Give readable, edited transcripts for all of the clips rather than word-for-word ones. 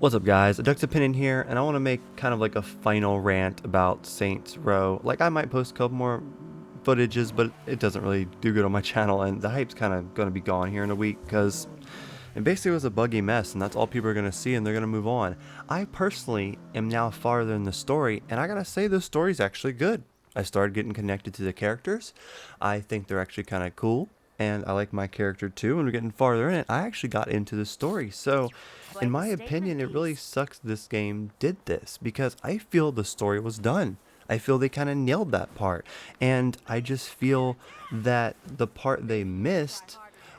What's up guys, Duck's Opinion here, and I want to make kind of like a final rant about Saints Row. Like I might post a couple more footages, but it doesn't really do good on my channel, and the hype's kind of going to be gone here in a week because it basically was a buggy mess, and that's all people are going to see, and they're going to move on. I personally am now farther in the story, and I gotta say the story's actually good. I started getting connected to the characters. I think they're actually kind of cool, and I like my character too, and we're getting farther in it. I actually got into the story, so in my opinion, it really sucks this game did this because I feel the story was done. I feel they kind of nailed that part. And I just feel that the part they missed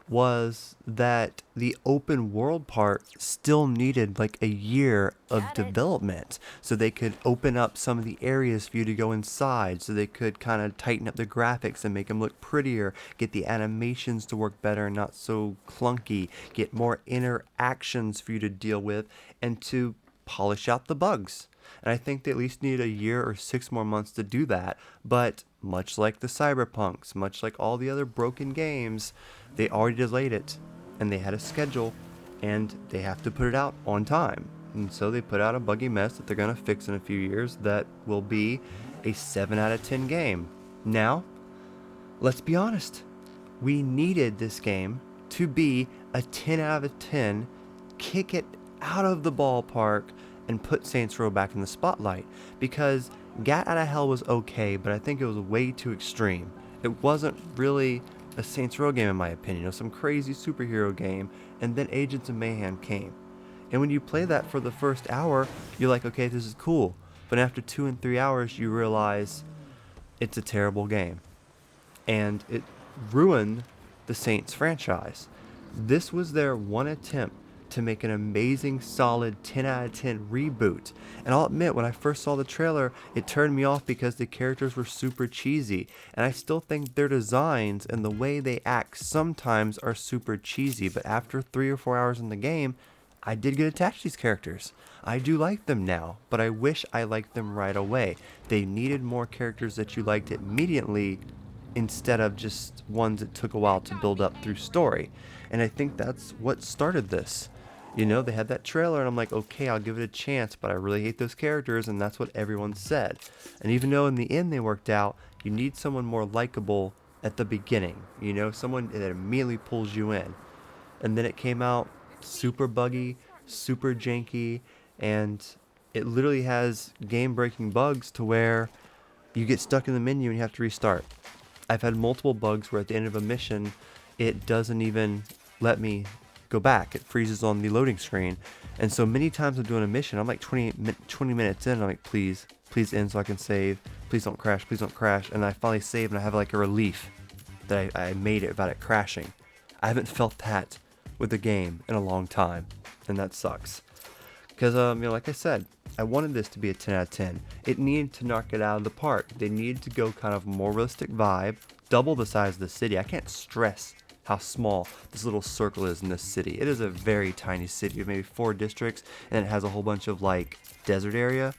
was that the open world part still needed like a year of development so they could open up some of the areas for you to go inside, so they could kind of tighten up the graphics and make them look prettier, get the animations to work better and not so clunky, get more interactions for you to deal with, and to polish out the bugs. And I think they at least need a year or 6 more months to do that. But much like the Cyberpunks, much like all the other broken games, they already delayed it. And they had a schedule. And they have to put it out on time. And so they put out a buggy mess that they're going to fix in a few years that will be a 7 out of 10 game. Now, let's be honest. We needed this game to be a 10 out of 10, kick it out of the ballpark, and put Saints Row back in the spotlight, because Gat Out of Hell was okay, but I think it was way too extreme. It wasn't really a Saints Row game in my opinion. It was some crazy superhero game, and then Agents of Mayhem came. And when you play that for the first hour, you're like, okay, this is cool. But after 2 and 3 hours, you realize it's a terrible game. And it ruined the Saints franchise. This was their one attempt to make an amazing, solid 10 out of 10 reboot. And I'll admit, when I first saw the trailer, it turned me off because the characters were super cheesy. And I still think their designs and the way they act sometimes are super cheesy. But after 3 or 4 hours in the game, I did get attached to these characters. I do like them now, but I wish I liked them right away. They needed more characters that you liked immediately instead of just ones that took a while to build up through story. And I think that's what started this. You know, they had that trailer and I'm like, okay, I'll give it a chance, but I really hate those characters, and that's what everyone said. And even though in the end they worked out, you need someone more likable at the beginning. You know, someone that immediately pulls you in. And then it came out super buggy, super janky, and it literally has game-breaking bugs to where you get stuck in the menu and you have to restart. I've had multiple bugs where at the end of a mission, it doesn't even let me go back. It freezes on the loading screen. And so many times I'm doing a mission, I'm like 20 minutes in, and I'm like, please end so I can save. Please don't crash, please don't crash. And I finally save, and I have like a relief that I made it without it crashing. I haven't felt that with the game in a long time, and that sucks. Because, you know, like I said, I wanted this to be a 10 out of 10. It needed to knock it out of the park. They needed to go kind of more realistic vibe, double the size of the city. I can't stress how small this little circle is in this city. It is a very tiny city of maybe 4 districts, and it has a whole bunch of like desert area.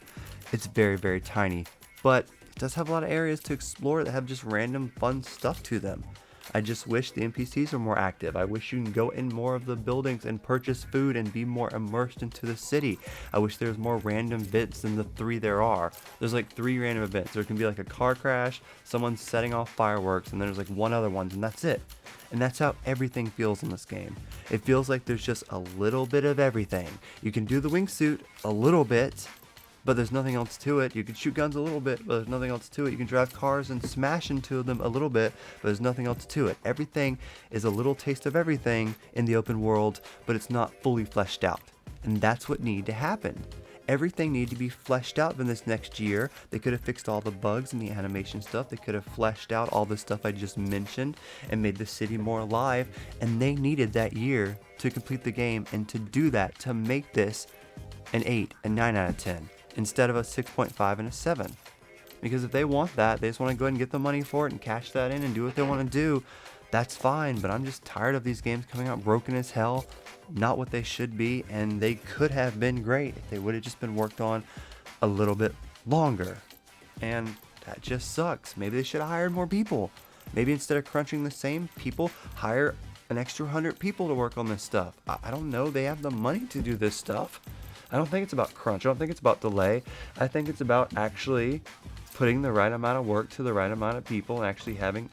It's very, very tiny, but it does have a lot of areas to explore that have just random fun stuff to them. I just wish the NPCs were more active. I wish you can go in more of the buildings and purchase food and be more immersed into the city. I wish there was more random events than the 3 there are. There's like 3 random events. There can be like a car crash, someone setting off fireworks, and then there's like 1 other one, and that's it. And that's how everything feels in this game. It feels like there's just a little bit of everything. You can do the wingsuit a little bit, but there's nothing else to it. You can shoot guns a little bit, but there's nothing else to it. You can drive cars and smash into them a little bit, but there's nothing else to it. Everything is a little taste of everything in the open world, but it's not fully fleshed out. And that's what needed to happen. Everything needed to be fleshed out in this next year. They could have fixed all the bugs and the animation stuff. They could have fleshed out all the stuff I just mentioned and made the city more alive. And they needed that year to complete the game, and to do that, to make this an 8, a 9 out of 10. Instead of a 6.5 and a 7. Because if they want that, they just want to go ahead and get the money for it and cash that in and do what they want to do, that's fine. But I'm just tired of these games coming out broken as hell, not what they should be, and they could have been great if they would have just been worked on a little bit longer. And that just sucks. Maybe they should have hired more people. Maybe instead of crunching the same people, hire an extra 100 people to work on this stuff. I don't know. They have the money to do this stuff. I don't think it's about crunch. I don't think it's about delay. I think it's about actually putting the right amount of work to the right amount of people and actually having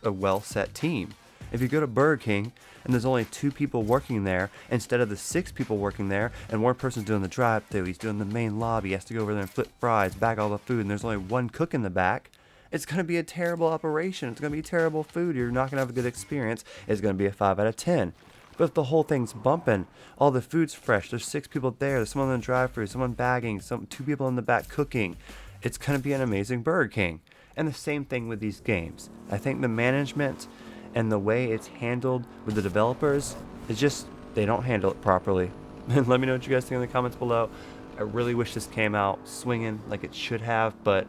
a well-set team. If you go to Burger King and there's only 2 people working there instead of the 6 people working there, and one person's doing the drive-thru, he's doing the main lobby, he has to go over there and flip fries, bag all the food, and there's only one cook in the back, it's going to be a terrible operation. It's going to be terrible food. You're not going to have a good experience. It's going to be a 5 out of 10. But if the whole thing's bumping, all the food's fresh, there's 6 people there, there's someone in the drive-thru, someone bagging, 2 people in the back cooking, it's going to be an amazing Burger King. And the same thing with these games. I think the management and the way it's handled with the developers is just, they don't handle it properly. And let me know what you guys think in the comments below. I really wish this came out swinging like it should have, but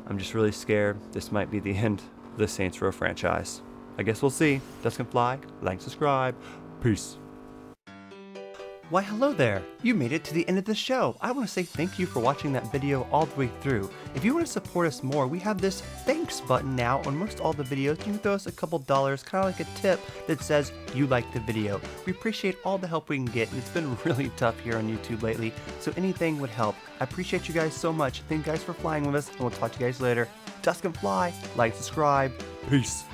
I'm just really scared this might be the end of the Saints Row franchise. I guess we'll see. Dusk can fly. Like, subscribe. Peace. Why hello there! You made it to the end of the show. I want to say thank you for watching that video all the way through. If you want to support us more, we have this thanks button now on most all the videos. You can throw us a couple dollars, kind of like a tip that says you liked the video. We appreciate all the help we can get, and it's been really tough here on YouTube lately, so anything would help. I appreciate you guys so much. Thank you guys for flying with us, and we'll talk to you guys later. Dusk and fly, like, subscribe, peace.